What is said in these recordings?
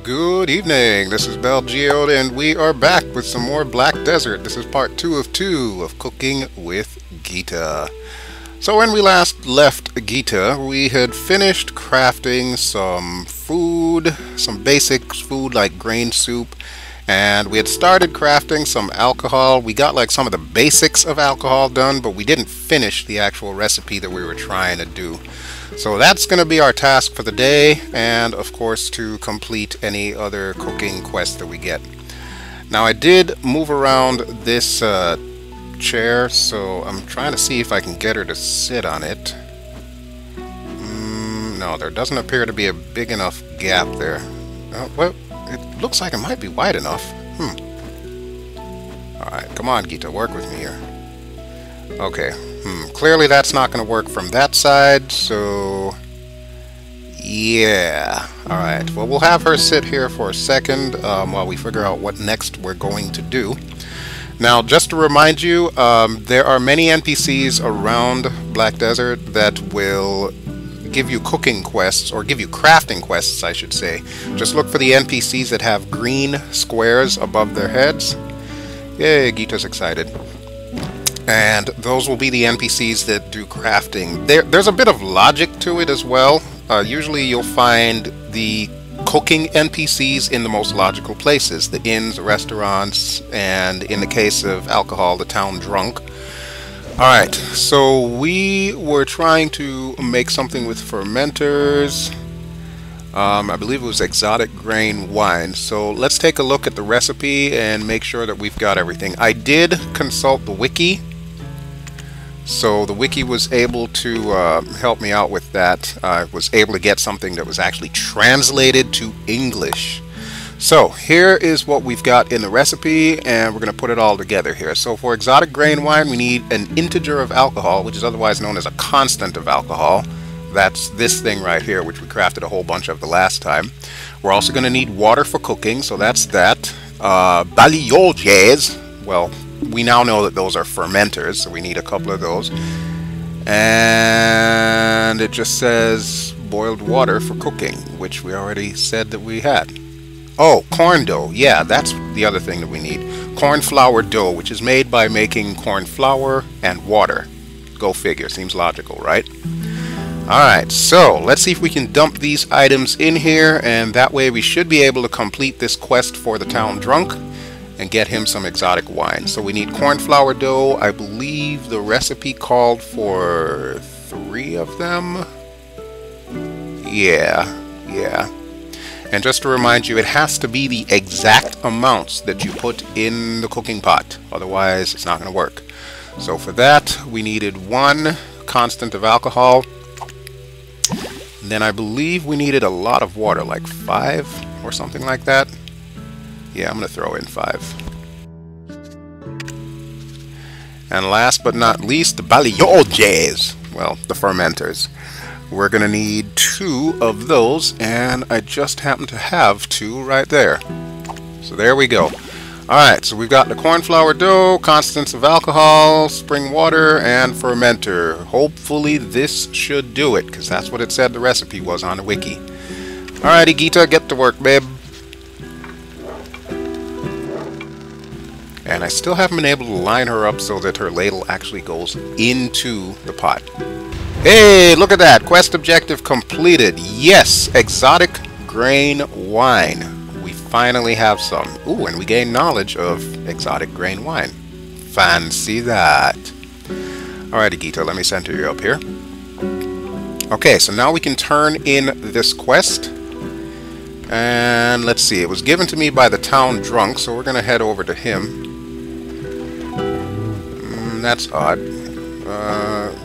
Good evening, this is BelGeode and we are back with some more Black Desert. This is part 2 of cooking with Ghita. So when we last left Ghita, we had finished crafting some food, some basic food like grain soup, and we had started crafting some alcohol. We got like some of the basics of alcohol done, but we didn't finish the actual recipe that we were trying to do. So that's going to be our task for the day, and of course to complete any other cooking quests that we get. Now I did move around this chair, so I'm trying to see if I can get her to sit on it. No, there doesn't appear to be a big enough gap there. Well, it looks like it might be wide enough. Alright, come on Ghita, work with me here. Okay, clearly that's not going to work from that side, so yeah. Alright, well we'll have her sit here for a second while we figure out what next we're going to do. Now, just to remind you, there are many NPCs around Black Desert that will give you cooking quests, or give you crafting quests, I should say. Just look for the NPCs that have green squares above their heads. Yay, Ghita's excited. And those will be the NPCs that do crafting. There's a bit of logic to it as well. Usually you'll find the cooking NPCs in the most logical places. The inns, the restaurants, and in the case of alcohol, the town drunk. Alright, so we were trying to make something with fermenters. I believe it was exotic grain wine. So let's take a look at the recipe and make sure that we've got everything. I did consult the wiki. So the wiki was able to help me out with that. I was able to get something that was actually translated to English. So here is what we've got in the recipe, and we're going to put it all together here. So for exotic grain wine, we need an integer of alcohol, which is otherwise known as a constant of alcohol. That's this thing right here, which we crafted a whole bunch of the last time. We're also going to need water for cooking, so that's that. BelGeode, well, we now know that those are fermenters, so we need a couple of those. And it just says boiled water for cooking, which we already said that we had. Oh, corn dough. Yeah, that's the other thing that we need. Corn flour dough, which is made by making corn flour and water. Go figure. Seems logical, right? Alright, so let's see if we can dump these items in here, and that way we should be able to complete this quest for the town drunk and get him some exotic wine. So we need corn flour dough. I believe the recipe called for 3 of them. Yeah. And just to remind you, it has to be the exact amounts that you put in the cooking pot. Otherwise, it's not going to work. So for that, we needed 1 constant of alcohol. And then I believe we needed a lot of water, like 5 or something like that. Yeah, I'm going to throw in 5. And last but not least, the BelGeode, well, the fermenters. We're going to need 2 of those, and I just happen to have 2 right there. So there we go. Alright, so we've got the corn flour dough, constants of alcohol, spring water, and fermenter. Hopefully this should do it, because that's what it said the recipe was on the wiki. Alrighty, Ghita, get to work, babe. And I still haven't been able to line her up so that her ladle actually goes into the pot. Hey, look at that! Quest objective completed. Yes, exotic grain wine. We finally have some. Ooh, and we gain knowledge of exotic grain wine. Fancy that. Alrighty, Ghita, let me center you up here. Okay, so now we can turn in this quest. And let's see, it was given to me by the town drunk, so we're going to head over to him. That's odd.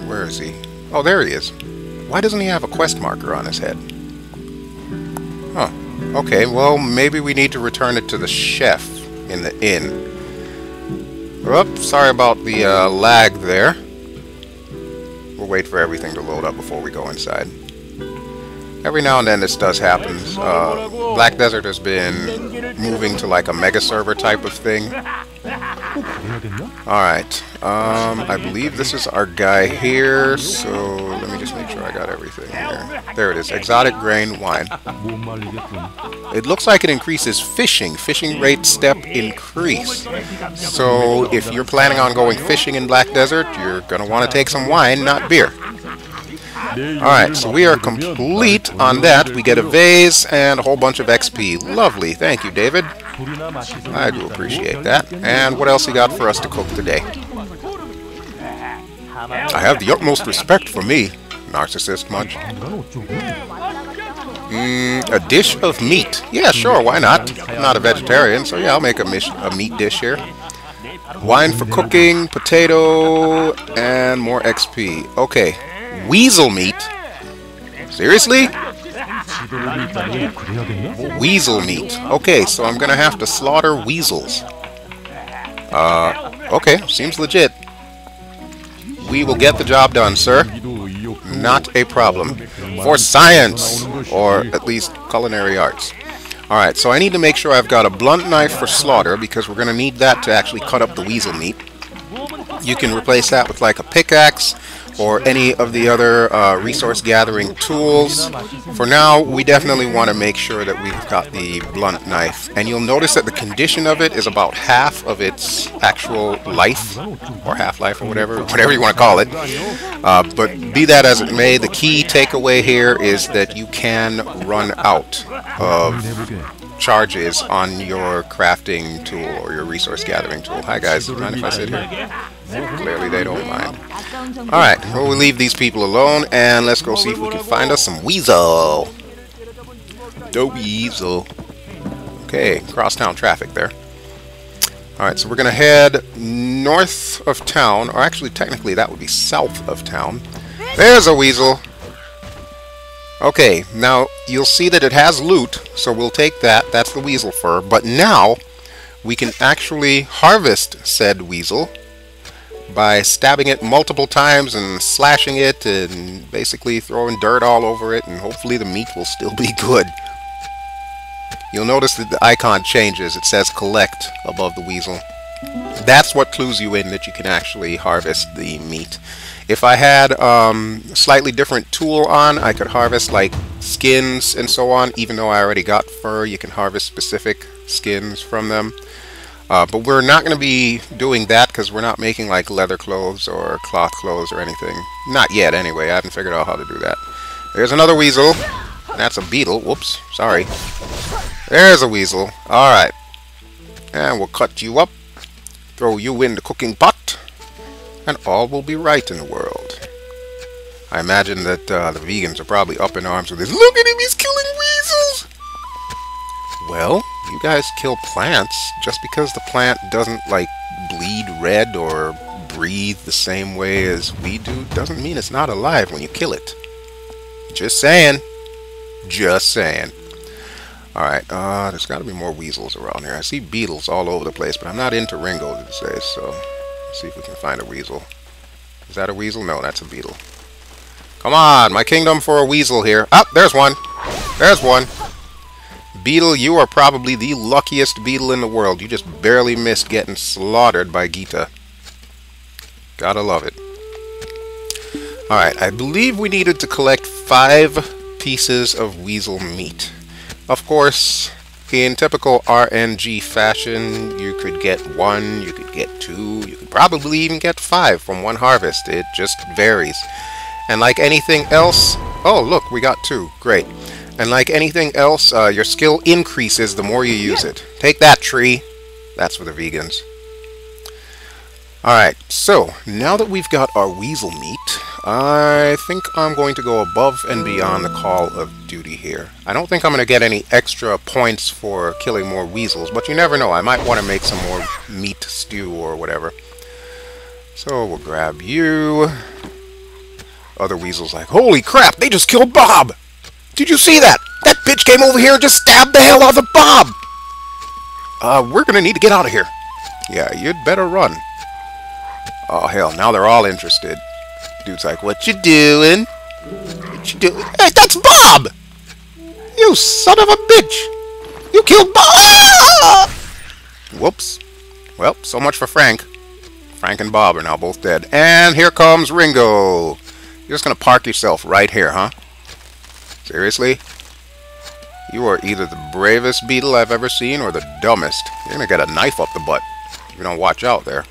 Where is he? Oh, there he is. Why doesn't he have a quest marker on his head? Huh. Okay, well, maybe we need to return it to the chef in the inn. Oops, sorry about the lag there. We'll wait for everything to load up before we go inside. Every now and then this does happen. Black Desert has been moving to like a mega server type of thing. Alright, I believe this is our guy here, so let me just make sure I got everything here. There it is, exotic grain wine. It looks like it increases fishing. Fishing rate step increase. So if you're planning on going fishing in Black Desert, you're going to want to take some wine, not beer. Alright, so we are complete on that. We get a vase and a whole bunch of XP. Lovely. Thank you, David. I do appreciate that. And what else you got for us to cook today? I have the utmost respect for me. Narcissist much? A dish of meat. Yeah, sure, why not? I'm not a vegetarian, so yeah, I'll make a meat dish here. Wine for cooking, potato, and more XP. Okay, weasel meat. Seriously? Weasel meat. Okay, so I'm gonna have to slaughter weasels. Okay, seems legit. We will get the job done, sir. Not a problem. For science, or at least culinary arts. Alright, so I need to make sure I've got a blunt knife for slaughter, because we're going to need that to actually cut up the weasel meat. You can replace that with like a pickaxe, or any of the other resource gathering tools. For now, we definitely want to make sure that we've got the blunt knife. And you'll notice that the condition of it is about half of its actual life, or half-life, or whatever you want to call it. But be that as it may, the key takeaway here is that you can run out of charges on your crafting tool or your resource gathering tool. Hi guys, mind if I sit here? Clearly they don't mind. Alright, well, we'll leave these people alone and let's go see if we can find us some weasel. The weasel. Okay, crosstown traffic there. Alright, so we're going to head north of town, or actually technically that would be south of town. There's a weasel. Okay, now you'll see that it has loot, so we'll take that. That's the weasel fur. But now we can actually harvest said weasel by stabbing it multiple times and slashing it and basically throwing dirt all over it, and hopefully the meat will still be good. You'll notice that the icon changes. It says collect above the weasel. That's what clues you in that you can actually harvest the meat. If I had a slightly different tool on, I could harvest like skins and so on. Even though I already got fur, you can harvest specific skins from them. But we're not going to be doing that because we're not making like leather clothes or cloth clothes or anything. Not yet anyway. I haven't figured out how to do that. There's another weasel. That's a beetle. Whoops. Sorry. There's a weasel. Alright. And we'll cut you up. Throw you in the cooking pot. And all will be right in the world. I imagine that the vegans are probably up in arms with this. Look at him, he's killing weasels! Well, you guys kill plants. Just because the plant doesn't, like, bleed red or breathe the same way as we do, doesn't mean it's not alive when you kill it. Just saying. Just saying. Alright, there's got to be more weasels around here. I see beetles all over the place, but I'm not into Ringo these days, so... Let's see if we can find a weasel. Is that a weasel? No, that's a beetle. Come on, my kingdom for a weasel here. Ah, there's one. There's one. Beetle, you are probably the luckiest beetle in the world. You just barely missed getting slaughtered by Ghita. Gotta love it. Alright, I believe we needed to collect 5 pieces of weasel meat. Of course, in typical RNG fashion, you could get 1, you could get 2, you could probably even get 5 from one harvest. It just varies. And like anything else... Oh, look, we got 2. Great. And like anything else, your skill increases the more you use it. Take that, tree. That's for the vegans. Alright, so now that we've got our weasel meat, I think I'm going to go above and beyond the call of duty here. I don't think I'm going to get any extra points for killing more weasels, but you never know. I might want to make some more meat stew or whatever. So we'll grab you. Other weasels like, holy crap, they just killed Bob! Did you see that? That bitch came over here and just stabbed the hell out of Bob! We're going to need to get out of here. Yeah, you'd better run. Oh, hell, now they're all interested. Dude's like, what you doing? What you doing? Hey, that's Bob! You son of a bitch! You killed Bob! Ah! Whoops. Well, so much for Frank. Frank and Bob are now both dead. And here comes Ringo. You're just gonna park yourself right here, huh? Seriously? You are either the bravest beetle I've ever seen or the dumbest. You're gonna get a knife up the butt if you don't watch out there.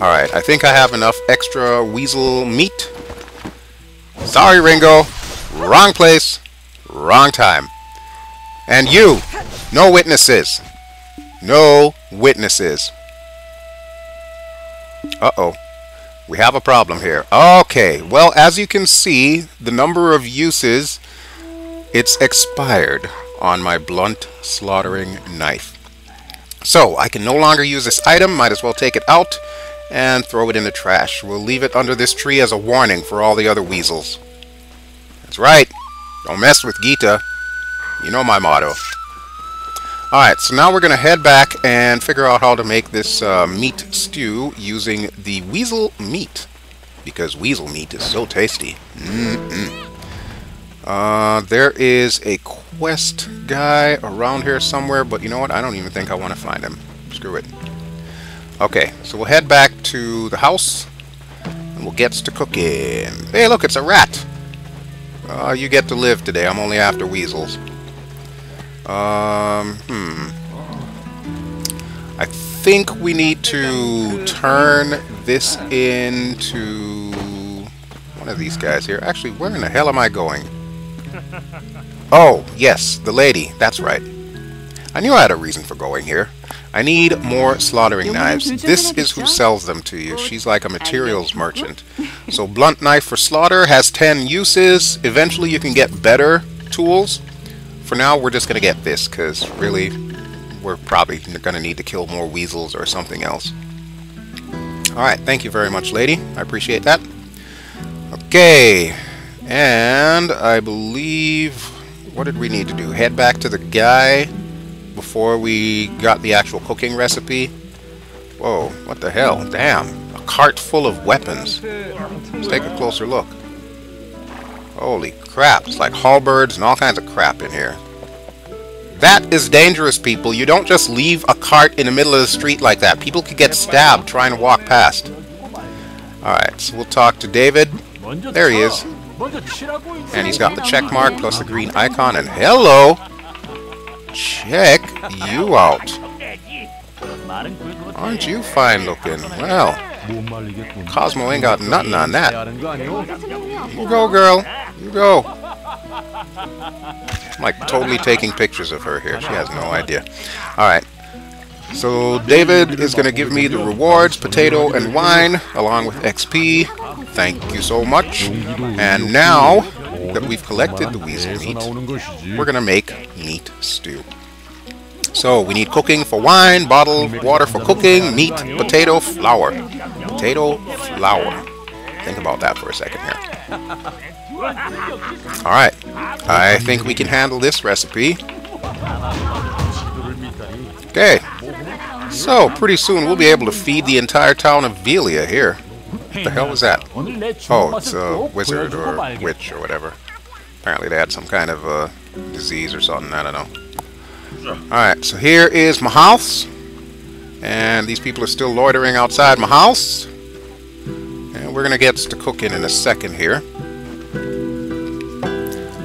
Alright, I think I have enough extra weasel meat. Sorry, Ringo. Wrong place, wrong time. And you, no witnesses. No witnesses. Uh-oh. We have a problem here. Okay, well, as you can see, the number of uses, it's expired on my blunt slaughtering knife. So, I can no longer use this item. Might as well take it out and throw it in the trash. We'll leave it under this tree as a warning for all the other weasels. That's right. Don't mess with Ghita. You know my motto. Alright, so now we're going to head back and figure out how to make this meat stew using the weasel meat. Because weasel meat is so tasty. There is a quest guy around here somewhere, but you know what? I don't even think I want to find him. Screw it. Okay, so we'll head back to the house and we'll get to cooking. Hey, look, it's a rat. You get to live today. I'm only after weasels. I think we need to turn this into one of these guys here. Actually, where in the hell am I going? Oh, yes, the lady. That's right. I knew I had a reason for going here. I need more slaughtering knives. This is who sells them to you. She's like a materials merchant. So blunt knife for slaughter has 10 uses. Eventually you can get better tools. For now we're just going to get this because really we're probably going to need to kill more weasels or something else. Alright, thank you very much, lady. I appreciate that. Okay, and I believe, what did we need to do? Head back to the guy before we got the actual cooking recipe. Whoa, what the hell? Damn, a cart full of weapons. Let's take a closer look. Holy crap, it's like halberds and all kinds of crap in here. That is dangerous, people. You don't just leave a cart in the middle of the street like that. People could get stabbed trying to walk past. Alright, so we'll talk to David. There he is. And he's got the check mark plus the green icon. And hello! Check you out. Aren't you fine looking? Well, Cosmo ain't got nothing on that. You go, girl. You go. I'm like totally taking pictures of her here. She has no idea. Alright. So David is going to give me the rewards, potato and wine, along with XP. Thank you so much. And now that we've collected the weasel meat, we're going to make meat stew. So we need cooking for wine, bottled water for cooking, meat, potato, flour. Potato, flour. Think about that for a second here. Alright, I think we can handle this recipe. Okay, so pretty soon we'll be able to feed the entire town of Velia here. What the hell was that? Oh, it's a wizard or witch or whatever. Apparently they had some kind of disease or something, I don't know. Alright, so here is my house. And these people are still loitering outside my house. And we're going to get to cooking in a second here.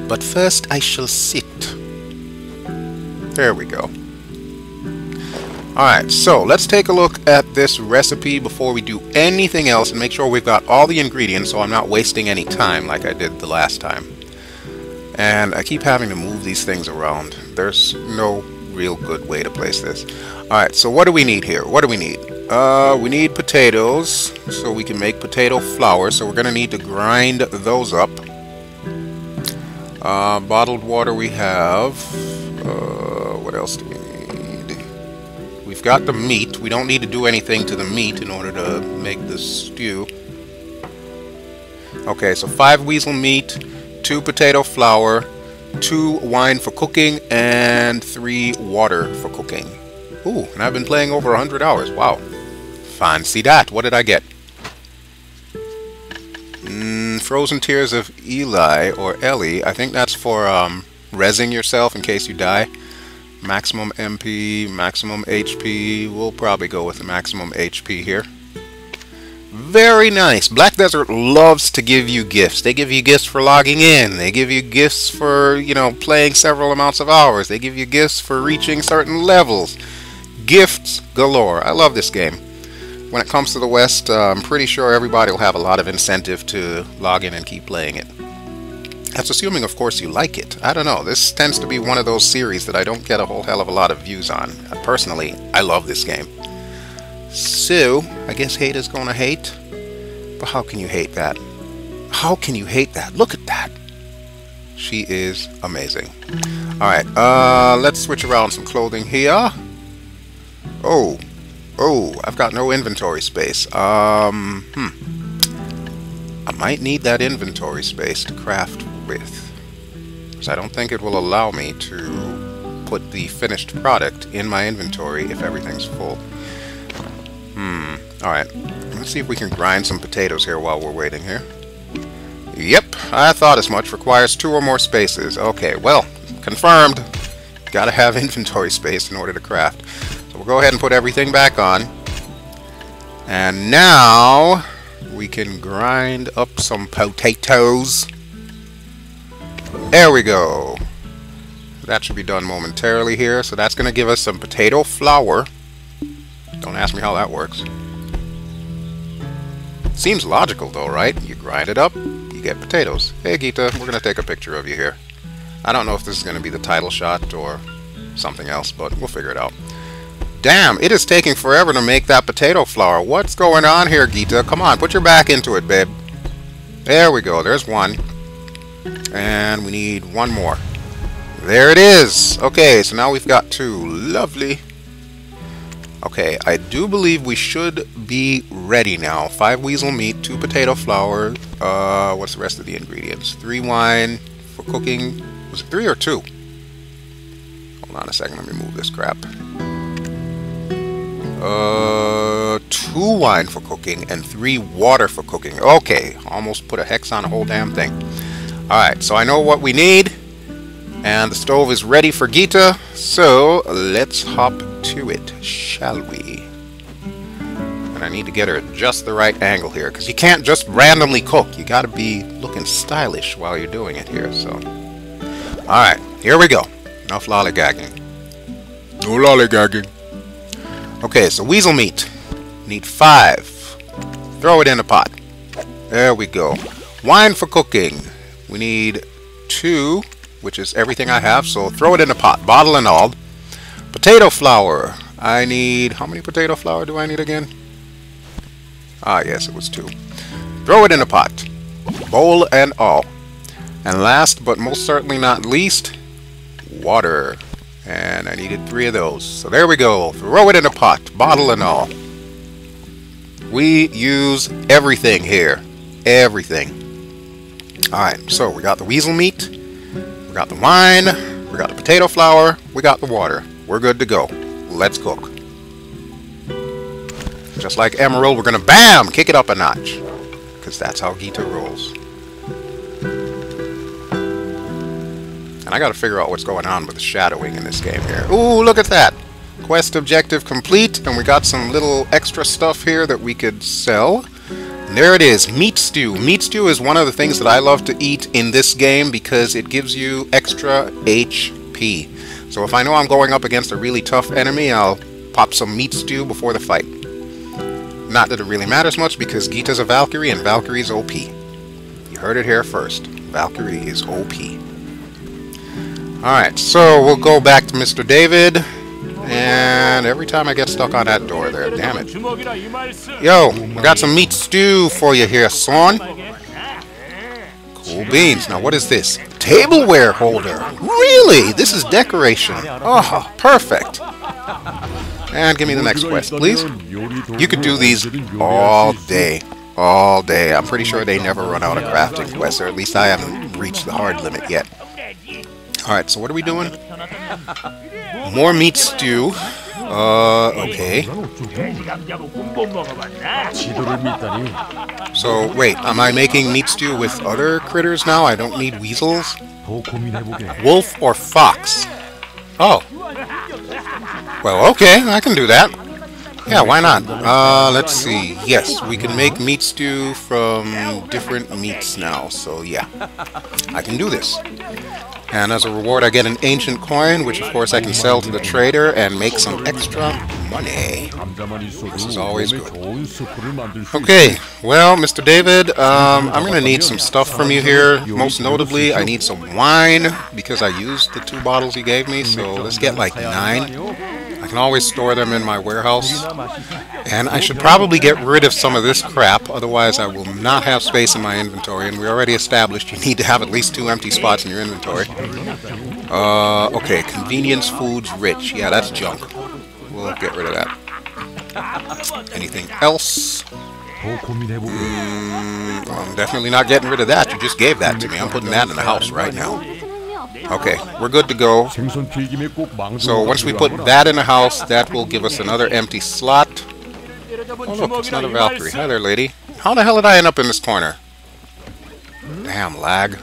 But first I shall sit. There we go. Alright, so let's take a look at this recipe before we do anything else and make sure we've got all the ingredients so I'm not wasting any time like I did the last time. And I keep having to move these things around. There's no real good way to place this. Alright, so what do we need here? What do we need? We need potatoes so we can make potato flour, so we're going to need to grind those up. Bottled water we have. What else do we need? We've got the meat. We don't need to do anything to the meat in order to make this stew. Okay, so 5 weasel meat, 2 potato flour, 2 wine for cooking, and 3 water for cooking. Ooh, and I've been playing over 100 hours. Wow. Fancy that. What did I get? Frozen Tears of Eli, or Ellie. I think that's for rezzing yourself in case you die. Maximum MP, maximum HP. We'll probably go with the maximum HP here. Very nice. Black Desert loves to give you gifts. They give you gifts for logging in. They give you gifts for, playing several amounts of hours. They give you gifts for reaching certain levels. Gifts galore. I love this game. When it comes to the West, I'm pretty sure everybody will have a lot of incentive to log in and keep playing it. That's assuming, of course, you like it. I don't know. This tends to be one of those series that I don't get a whole hell of a lot of views on. Personally, I love this game. So, I guess hate is gonna hate. But how can you hate that? How can you hate that? Look at that. She is amazing. Alright, let's switch around some clothing here. Oh, I've got no inventory space. I might need that inventory space to craft with. Because I don't think it will allow me to put the finished product in my inventory if everything's full. Alright, let's see if we can grind some potatoes here while we're waiting here. Yep, I thought as much. Requires 2 or more spaces. Okay, well, confirmed. Gotta have inventory space in order to craft. So we'll go ahead and put everything back on. And now we can grind up some potatoes. There we go. That should be done momentarily here. So that's going to give us some potato flour. Don't ask me how that works. Seems logical though, right? You grind it up, you get potatoes. Hey Ghita, we're going to take a picture of you here. I don't know if this is going to be the title shot or something else, but we'll figure it out. Damn, it is taking forever to make that potato flour. What's going on here, Ghita? Come on, put your back into it, babe. There we go, there's one. And we need one more. There it is! Okay, so now we've got 2. Lovely. Okay, I do believe we should be ready now. 5 weasel meat, 2 potato flour. What's the rest of the ingredients? 3 wine for cooking. Was it 3 or 2? Hold on a second, let me move this crap. 2 wine for cooking and 3 water for cooking. Okay, almost put a hex on the whole damn thing. Alright, so I know what we need. And the stove is ready for Ghita, so let's hop to it, shall we? And I need to get her at just the right angle here, because you can't just randomly cook. You gotta be looking stylish while you're doing it here, so. Alright, here we go. Enough lollygagging. No lollygagging. Okay, so weasel meat. Need 5. Throw it in a pot. There we go. Wine for cooking. We need 2. Which is everything I have, so throw it in a pot, bottle and all. Potato flour. I need... How many potato flour do I need again? Ah, yes, it was 2. Throw it in a pot, bowl and all. And last, but most certainly not least, water. And I needed 3 of those. So there we go. Throw it in a pot, bottle and all. We use everything here. Everything. Alright, so we got the weasel meat. We got the wine, we got the potato flour, we got the water. We're good to go. Let's cook. Just like Emerald, we're gonna BAM! Kick it up a notch. Because that's how Ghita rolls. And I gotta figure out what's going on with the shadowing in this game here. Ooh, look at that! Quest objective complete, and we got some little extra stuff here that we could sell. And there it is, meat stew. Meat stew is one of the things that I love to eat in this game because it gives you extra HP. So if I know I'm going up against a really tough enemy, I'll pop some meat stew before the fight. Not that it really matters much because Ghita's a Valkyrie and Valkyrie's OP. You heard it here first. Valkyrie is OP. Alright, so we'll go back to Mr. David. And every time I get stuck on that door there, damn it. Yo, we got some meat stew for you here, son. Cool beans. Now what is this? Tableware holder. Really? This is decoration. Oh, perfect. And give me the next quest, please. You could do these all day. All day. I'm pretty sure they never run out of crafting quests, or at least I haven't reached the hard limit yet. Alright, so what are we doing? More meat stew. Okay. So, wait, am I making meat stew with other critters now? I don't need weasels? Wolf or fox? Oh. Well, okay, I can do that. Yeah, why not? Let's see. Yes, we can make meat stew from different meats now. So yeah, I can do this. And as a reward, I get an ancient coin, which of course I can sell to the trader and make some extra money. This is always good. Okay, well, Mr. David, I'm going to need some stuff from you here. Most notably, I need some wine because I used the 2 bottles you gave me, so let's get like 9. I can always store them in my warehouse. And I should probably get rid of some of this crap, otherwise I will not have space in my inventory, and we already established you need to have at least 2 empty spots in your inventory. Okay, convenience foods rich. Yeah, that's junk. We'll get rid of that. Anything else? I'm definitely not getting rid of that. You just gave that to me. I'm putting that in the house right now. Okay, we're good to go. So once we put that in the house, that will give us another empty slot. Oh look, it's another Valkyrie. Hi there, lady. How the hell did I end up in this corner? Damn lag.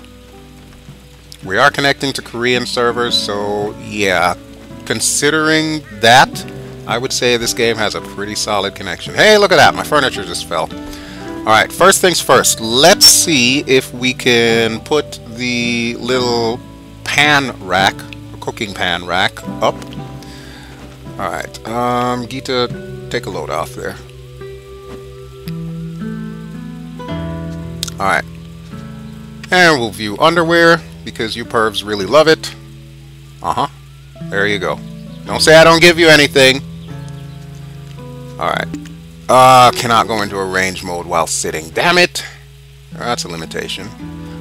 We are connecting to Korean servers, so yeah. Considering that, I would say this game has a pretty solid connection. Hey, look at that. My furniture just fell. Alright, first things first. Let's see if we can put the little pan rack, cooking pan rack, up. Alright, Ghita, take a load off there. Alright. And we'll view underwear, because you pervs really love it. Uh-huh. There you go. Don't say I don't give you anything. Alright. Cannot go into a range mode while sitting. Damn it! That's a limitation.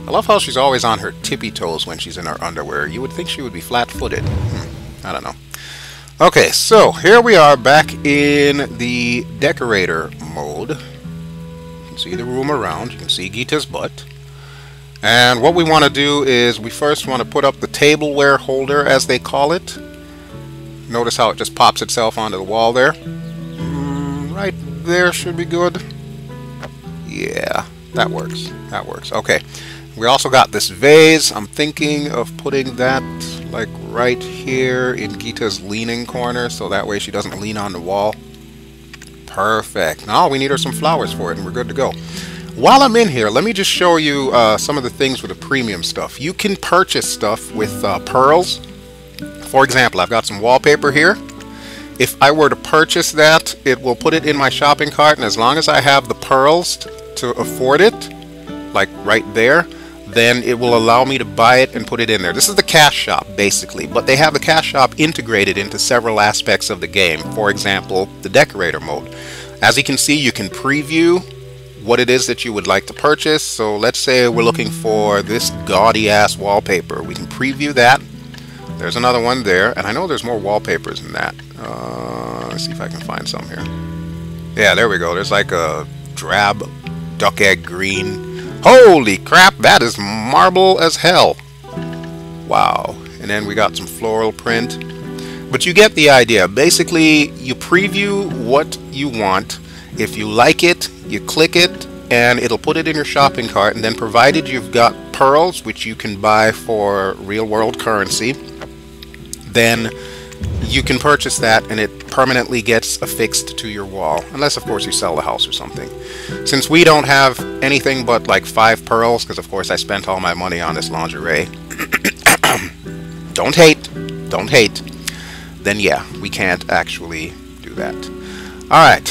I love how she's always on her tippy toes when she's in her underwear. You would think she would be flat-footed. I don't know. Okay, so here we are back in the decorator mode. You can see the room around. You can see Ghita's butt. And what we want to do is we first want to put up the tableware holder, as they call it. Notice how it just pops itself onto the wall there. Right there should be good. Yeah, that works. That works. Okay. We also got this vase. I'm thinking of putting that like right here in Ghita's leaning corner, so that way she doesn't lean on the wall. Perfect. Now all we need are some flowers for it, and we're good to go. While I'm in here, let me just show you some of the things with the premium stuff. You can purchase stuff with pearls. For example, I've got some wallpaper here. If I were to purchase that, it will put it in my shopping cart, and as long as I have the pearls to afford it, like right there, then it will allow me to buy it and put it in there. This is the cash shop, basically, but they have the cash shop integrated into several aspects of the game. For example, the decorator mode. As you can see, you can preview what it is that you would like to purchase. So let's say we're looking for this gaudy ass wallpaper. We can preview that. There's another one there, and I know there's more wallpapers than that. Let's see if I can find some here. Yeah, there we go. There's like a drab duck egg green. Holy crap, that is marble as hell. Wow. And then we got some floral print. But you get the idea. Basically, you preview what you want. If you like it, you click it, and it'll put it in your shopping cart. And then provided you've got pearls, which you can buy for real-world currency, then you can purchase that, and it permanently gets affixed to your wall. Unless, of course, you sell the house or something. Since we don't have anything but like 5 pearls, because, of course, I spent all my money on this lingerie. Don't hate. Don't hate. Then, yeah, we can't actually do that. Alright,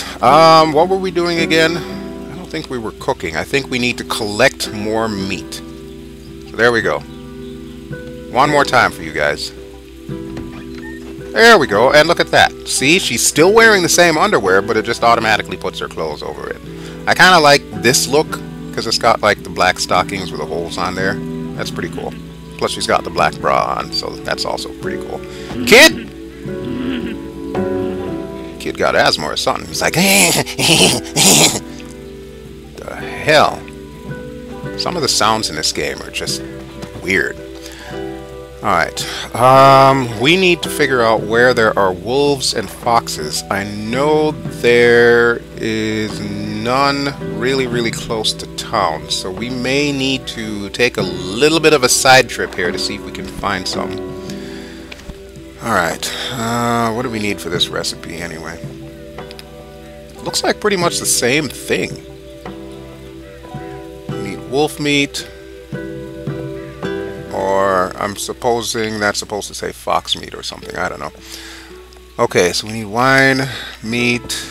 what were we doing again? I don't think we were cooking. I think we need to collect more meat. So there we go. One more time for you guys. There we go, and look at that. See, she's still wearing the same underwear, but it just automatically puts her clothes over it. I kind of like this look, because it's got like the black stockings with the holes on there. That's pretty cool. Plus she's got the black bra on, so that's also pretty cool. Kid! Kid got asthma or something. He's like, the hell? Some of the sounds in this game are just weird. Alright, we need to figure out where there are wolves and foxes. I know there is none really close to town, so we may need to take a little bit of a side trip here to see if we can find some. Alright, what do we need for this recipe anyway? Looks like pretty much the same thing. We need wolf meat. Or I'm supposing that's supposed to say fox meat or something. I don't know. Okay, so we need wine, meat,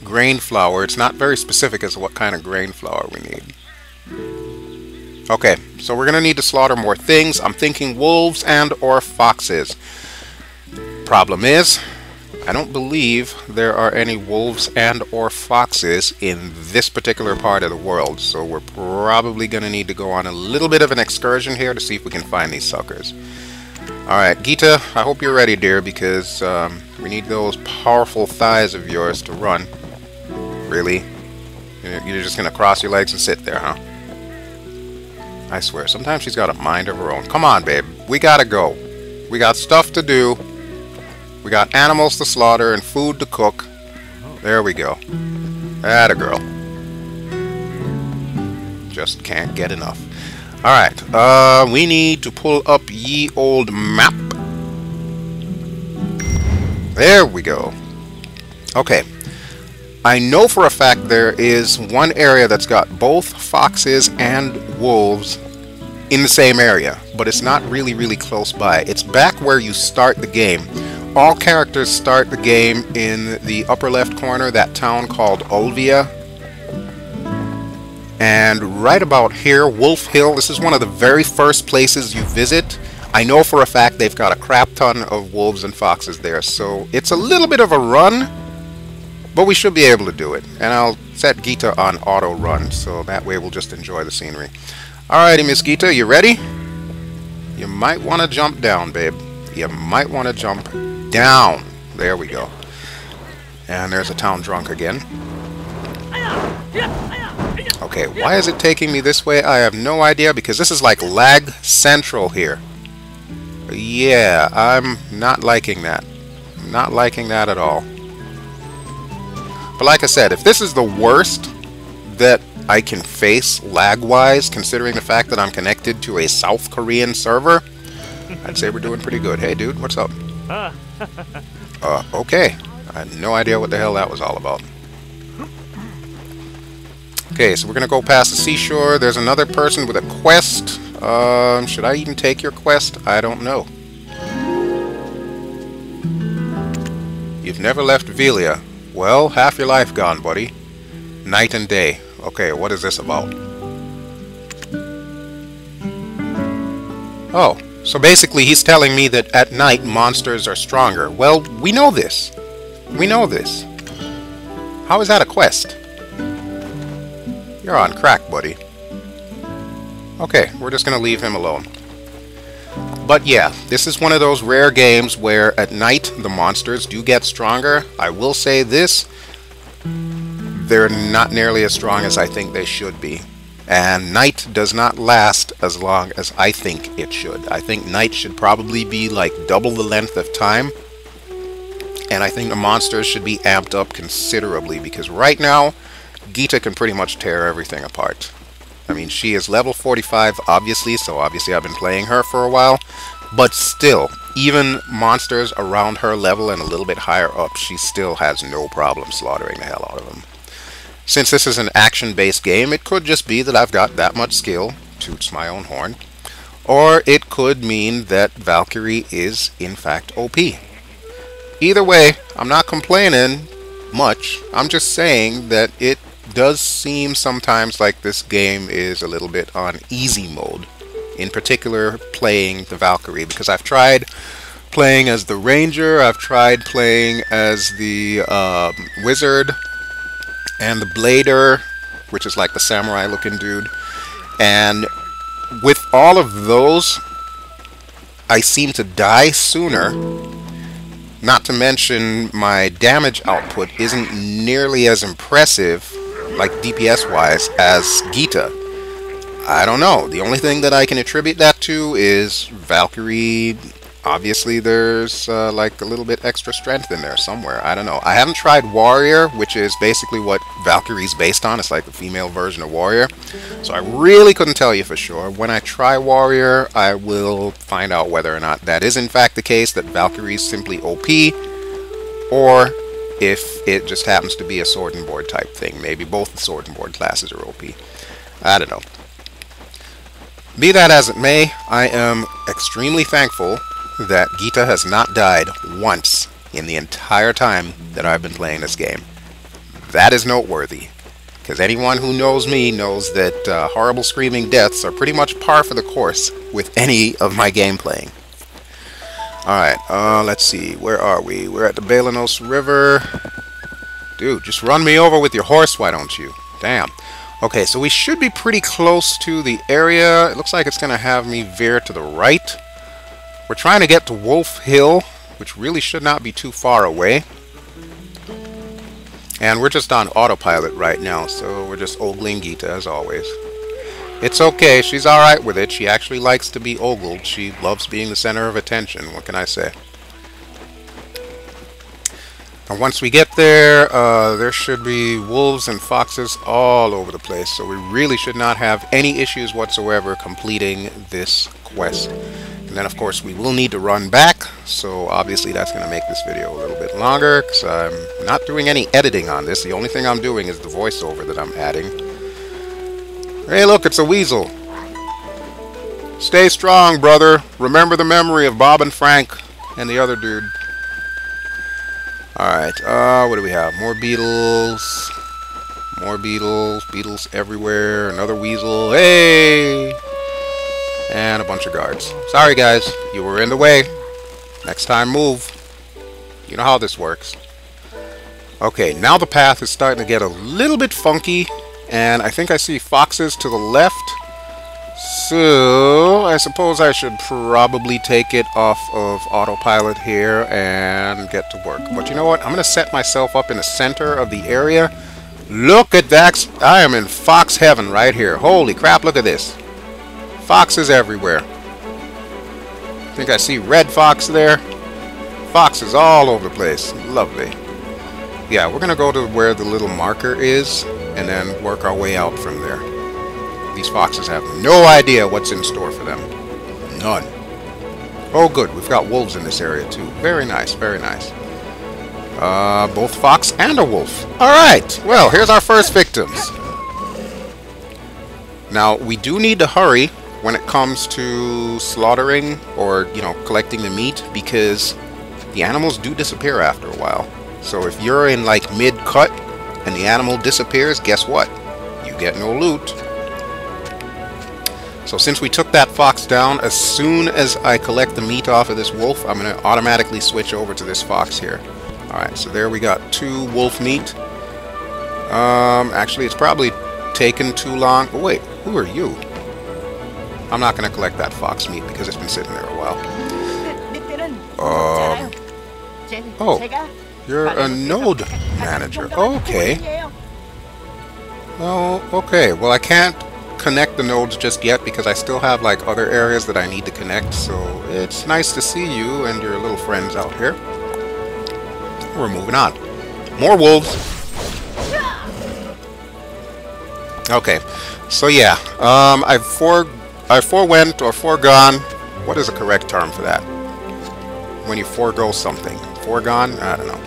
grain flour. It's not very specific as to what kind of grain flour we need. Okay, so we're going to need to slaughter more things. I'm thinking wolves and or foxes. Problem is, I don't believe there are any wolves and or foxes in this particular part of the world. So we're probably going to need to go on a little bit of an excursion here to see if we can find these suckers. Alright, Ghita, I hope you're ready, dear, because we need those powerful thighs of yours to run. Really? You're just going to cross your legs and sit there, huh? I swear, sometimes she's got a mind of her own. Come on, babe. We gotta go. We got stuff to do. We got animals to slaughter and food to cook. There we go. Atta girl. Just can't get enough. Alright, we need to pull up ye old map. There we go. Okay. I know for a fact there is one area that's got both foxes and wolves in the same area, but it's not really close by. It's back where you start the game. All characters start the game in the upper left corner, that town called Ulvia. And right about here, Wolf Hill, this is one of the very first places you visit. I know for a fact they've got a crap ton of wolves and foxes there, so it's a little bit of a run. But we should be able to do it. And I'll set Ghita on auto run, so that way we'll just enjoy the scenery. Alrighty, Miss Ghita, you ready? You might want to jump down, babe. You might want to jump down. There we go. And there's a town drunk again. Okay, why is it taking me this way? I have no idea, because this is like lag central here. Yeah, I'm not liking that. Not liking that at all. But like I said, if this is the worst that I can face lag-wise, considering the fact that I'm connected to a South Korean server, I'd say we're doing pretty good. Hey, dude, what's up? Okay. I had no idea what the hell that was all about. Okay, so we're going to go past the seashore. There's another person with a quest. Should I even take your quest? I don't know. You've never left Velia. Well, half your life gone, buddy. Night and day. Okay, what is this about? Oh, so basically he's telling me that at night monsters are stronger. Well, we know this. We know this. How is that a quest? You're on crack, buddy. Okay, we're just going to leave him alone. But yeah, this is one of those rare games where at night the monsters do get stronger. I will say this, they're not nearly as strong as I think they should be. And night does not last as long as I think it should. I think night should probably be like double the length of time. And I think the monsters should be amped up considerably, because right now, Ghita can pretty much tear everything apart. I mean, she is level 45, obviously, so obviously I've been playing her for a while. But still, even monsters around her level and a little bit higher up, she still has no problem slaughtering the hell out of them. Since this is an action-based game, it could just be that I've got that much skill, toots my own horn, or it could mean that Valkyrie is, in fact, OP. Either way, I'm not complaining much. I'm just saying that it does seem sometimes like this game is a little bit on easy mode, in particular playing the Valkyrie, because I've tried playing as the Ranger, I've tried playing as the Wizard and the Blader, which is like the samurai looking dude, and with all of those I seem to die sooner. Not to mention my damage output isn't nearly as impressive, like DPS wise, as Ghita. I don't know. The only thing that I can attribute that to is Valkyrie. Obviously there's like a little bit extra strength in there somewhere. I don't know. I haven't tried Warrior, which is basically what Valkyrie's based on. It's like the female version of Warrior. So I really couldn't tell you for sure. When I try Warrior, I will find out whether or not that is in fact the case, that Valkyrie's simply OP, or if it just happens to be a sword and board type thing. Maybe both the sword and board classes are OP. I don't know. Be that as it may, I am extremely thankful that Ghita has not died once in the entire time that I've been playing this game. That is noteworthy, because anyone who knows me knows that horrible screaming deaths are pretty much par for the course with any of my game playing. Alright, let's see, where are we? We're at the Belanos River. Dude, just run me over with your horse, why don't you? Damn. Okay, so we should be pretty close to the area. It looks like it's going to have me veer to the right. We're trying to get to Wolf Hill, which really should not be too far away. And we're just on autopilot right now, so we're just ogling Ghita as always. It's okay, she's alright with it. She actually likes to be ogled. She loves being the center of attention, what can I say? And once we get there, there should be wolves and foxes all over the place, so we really should not have any issues whatsoever completing this quest. And then of course we will need to run back, so obviously that's going to make this video a little bit longer, because I'm not doing any editing on this. The only thing I'm doing is the voiceover that I'm adding. Hey look, it's a weasel. Stay strong, brother. Remember the memory of Bob and Frank and the other dude. Alright, what do we have? More beetles. More beetles. Beetles everywhere. Another weasel. Hey! And a bunch of guards. Sorry guys, you were in the way. Next time move. You know how this works. Okay, now the path is starting to get a little bit funky, and I think I see foxes to the left. So I suppose I should probably take it off of autopilot here and get to work. But you know what? I'm going to set myself up in the center of the area. Look at that. I am in fox heaven right here. Holy crap, look at this. Foxes everywhere. I think I see red fox there. Foxes all over the place. Lovely. Yeah, we're going to go to where the little marker is and then work our way out from there. These foxes have no idea what's in store for them. None. Oh good, we've got wolves in this area too. Very nice, very nice. Both fox and a wolf. Alright, well, here's our first victims. Now, we do need to hurry when it comes to slaughtering or, you know, collecting the meat, because the animals do disappear after a while. So if you're in like mid-cut and the animal disappears, guess what? You get no loot. So since we took that fox down, as soon as I collect the meat off of this wolf, I'm going to automatically switch over to this fox here. Alright, so there we got 2 wolf meat. Actually, it's probably taken too long. Oh wait, who are you? I'm not going to collect that fox meat because it's been sitting there a while. Oh, you're a node manager. Okay. Oh, okay. Well, I can't connect the nodes just yet because I still have like other areas that I need to connect, so it's nice to see you and your little friends out here. We're moving on. More wolves. Okay, so yeah, I've forewent or foregone. What is the correct term for that? When you forego something. Foregone? I don't know.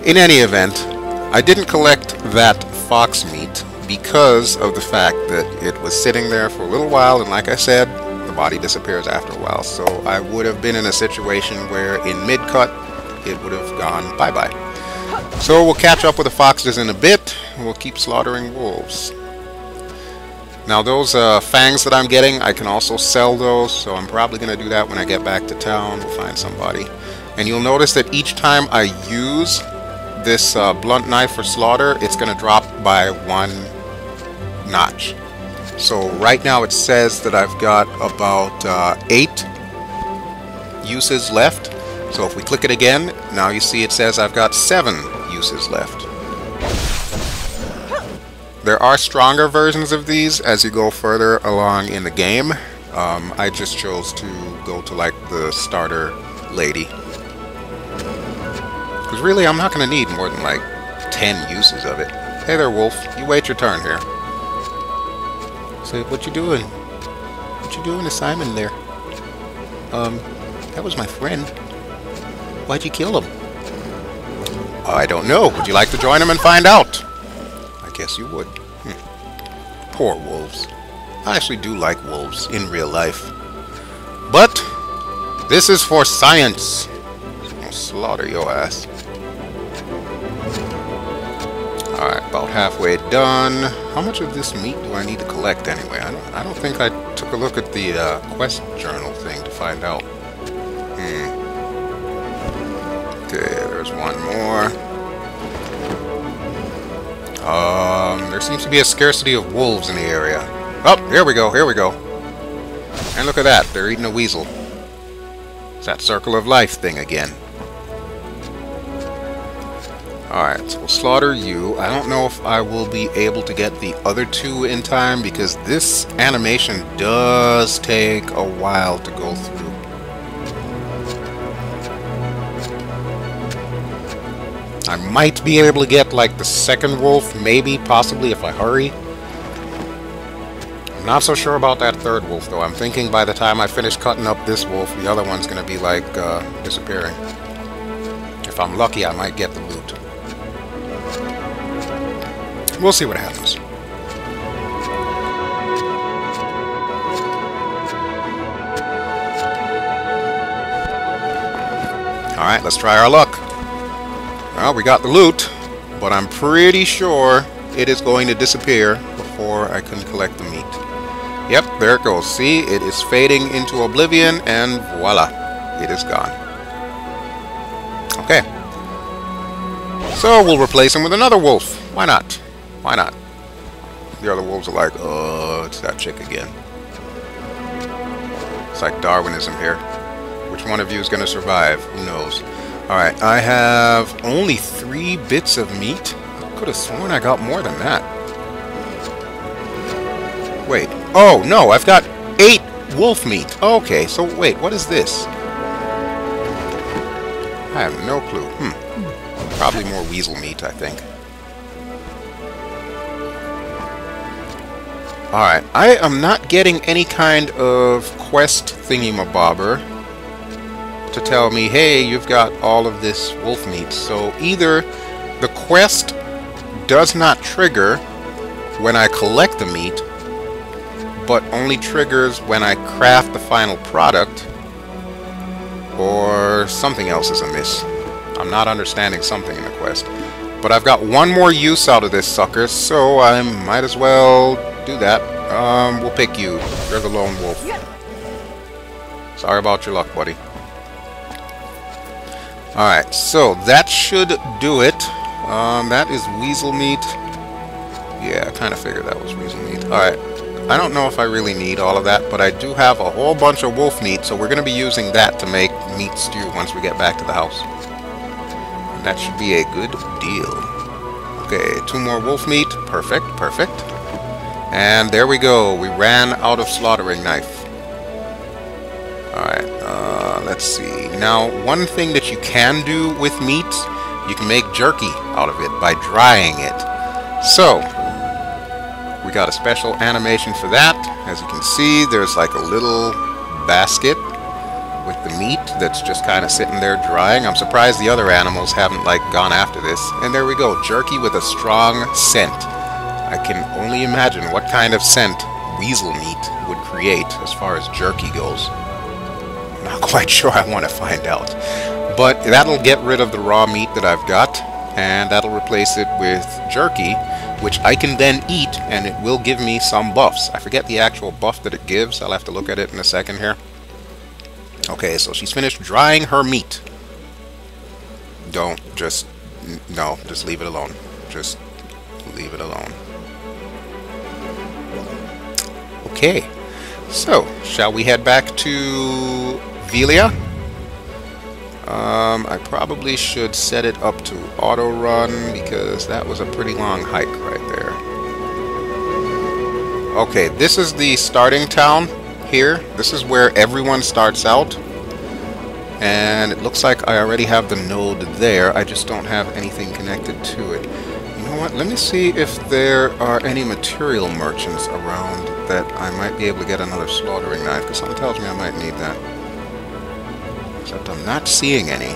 In any event, I didn't collect that fox meat because of the fact that it was sitting there for a little while, and like I said, the body disappears after a while. So I would have been in a situation where in mid-cut, it would have gone bye-bye. So we'll catch up with the foxes in a bit, and we'll keep slaughtering wolves. Now those fangs that I'm getting, I can also sell those, so I'm probably going to do that when I get back to town. We'll find somebody. And you'll notice that each time I use this blunt knife for slaughter, it's going to drop by 1 notch. So right now it says that I've got about 8 uses left. So if we click it again, now you see it says I've got 7 uses left. There are stronger versions of these as you go further along in the game. I just chose to go to like the starter lady. Because really I'm not going to need more than like 10 uses of it. Hey there, wolf. You wait your turn here. Say, what you doing? What you doing to Simon there? That was my friend. Why'd you kill him? I don't know. Would you like to join them and find out? I guess you would. Poor wolves. I actually do like wolves in real life. But this is for science. I'll slaughter your ass. Alright, about halfway done. How much of this meat do I need to collect anyway? I don't think I took a look at the quest journal thing to find out. Okay, there's one more. There seems to be a scarcity of wolves in the area. Oh, here we go, here we go. And look at that, they're eating a weasel. It's that circle of life thing again. Alright, so we'll slaughter you. I don't know if I will be able to get the other two in time because this animation does take a while to go through. I might be able to get like the second wolf, maybe, possibly if I hurry. I'm not so sure about that third wolf though. I'm thinking by the time I finish cutting up this wolf, the other one's gonna be like disappearing. If I'm lucky, I might get the loot. We'll see what happens. Alright, let's try our luck. Well, we got the loot, but I'm pretty sure it is going to disappear before I can collect the meat. Yep, there it goes. See, it is fading into oblivion, and voila, it is gone. Okay. So we'll replace him with another wolf. Why not? Why not? The other wolves are like, it's that chick again. It's like Darwinism here. Which one of you is going to survive? Who knows? Alright, I have only 3 bits of meat. I could have sworn I got more than that. Wait. Oh, no, I've got 8 wolf meat. Okay, so wait, what is this? I have no clue. Probably more weasel meat, I think. Alright, I am not getting any kind of quest thingy-mabobber to tell me, hey, you've got all of this wolf meat. So either the quest does not trigger when I collect the meat, but only triggers when I craft the final product, or something else is amiss. I'm not understanding something in the quest. But I've got one more use out of this sucker, so I might as well do that. We'll pick you. You're the lone wolf. Sorry about your luck, buddy. Alright, so that should do it. That is weasel meat. Yeah, I kind of figured that was weasel meat. Alright, I don't know if I really need all of that, but I do have a whole bunch of wolf meat, so we're going to be using that to make meat stew once we get back to the house. And that should be a good deal. Okay, 2 more wolf meat. Perfect, perfect. And there we go. We ran out of slaughtering knife. Alright, let's see. Now, one thing that you can do with meat, you can make jerky out of it by drying it. So, we got a special animation for that. As you can see, there's like a little basket with the meat that's just kind of sitting there drying. I'm surprised the other animals haven't like gone after this. And there we go, jerky with a strong scent. I can only imagine what kind of scent weasel meat would create as far as jerky goes. Not quite sure, I want to find out. But that'll get rid of the raw meat that I've got, and that'll replace it with jerky, which I can then eat, and it will give me some buffs. I forget the actual buff that it gives. I'll have to look at it in a second here. Okay, so she's finished drying her meat. No, just leave it alone. Just leave it alone. Okay, so shall we head back to Velia? I probably should set it up to auto run because that was a pretty long hike right there. Okay, this is the starting town here. This is where everyone starts out. And it looks like I already have the node there. I just don't have anything connected to it. You know what? Let me see if there are any material merchants around that I might be able to get another slaughtering knife, because something tells me I might need that. Except I'm not seeing any.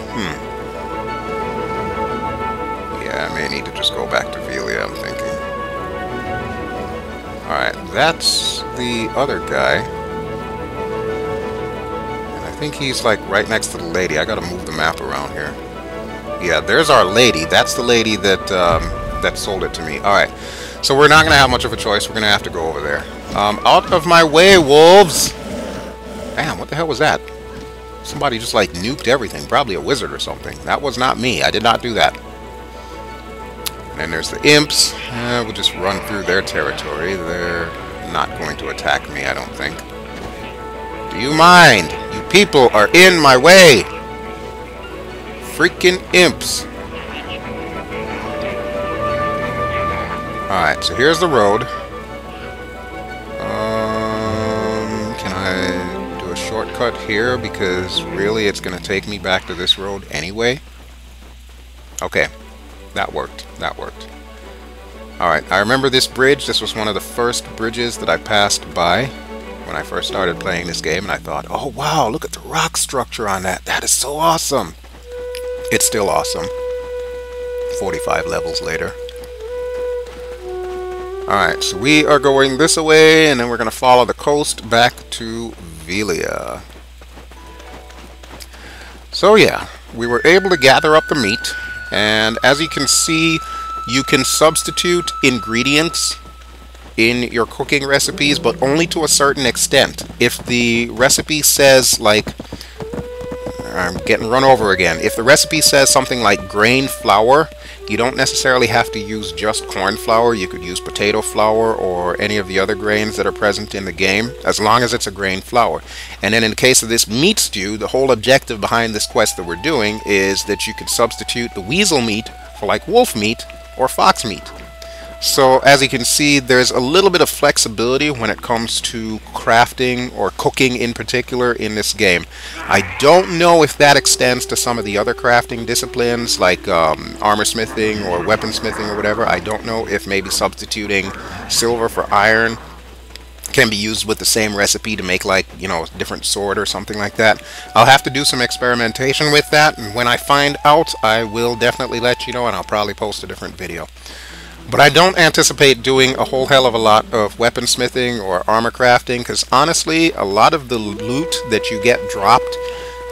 I may need to just go back to Velia, I'm thinking. Alright, that's the other guy. And I think he's like right next to the lady. I gotta move the map around here. Yeah, there's our lady. That's the lady that that sold it to me. Alright, so we're not gonna have much of a choice. We're gonna have to go over there. Out of my way, wolves! Damn, what the hell was that? Somebody just like nuked everything. Probably a wizard or something. That was not me. I did not do that. And then there's the imps. We'll just run through their territory. They're not going to attack me, I don't think. Do you mind? You people are in my way! Freaking imps! Alright, so here's the road. Can I do a shortcut here? Because really it's going to take me back to this road anyway. Okay, that worked. That worked. Alright, I remember this bridge. This was one of the first bridges that I passed by when I first started playing this game, and I thought, oh wow, look at the rock structure on that. That is so awesome. It's still awesome. 45 levels later. Alright, so we are going this way, and then we're going to follow the coast back to Velia. So yeah, we were able to gather up the meat, and as you can see, you can substitute ingredients in your cooking recipes, but only to a certain extent. If the recipe says, like, I'm getting run over again. If the recipe says something like grain flour, you don't necessarily have to use just corn flour. You could use potato flour or any of the other grains that are present in the game, as long as it's a grain flour. And then in the case of this meat stew, the whole objective behind this quest that we're doing is that you could substitute the weasel meat for like wolf meat or fox meat. So as you can see, there's a little bit of flexibility when it comes to crafting or cooking in particular in this game. I don't know if that extends to some of the other crafting disciplines like armor smithing or weapon smithing or whatever. I don't know if maybe substituting silver for iron can be used with the same recipe to make, like, you know, a different sword or something like that. I'll have to do some experimentation with that, and when I find out, I will definitely let you know, and I'll probably post a different video. But I don't anticipate doing a whole hell of a lot of weapon smithing or armor crafting, because honestly, a lot of the loot that you get dropped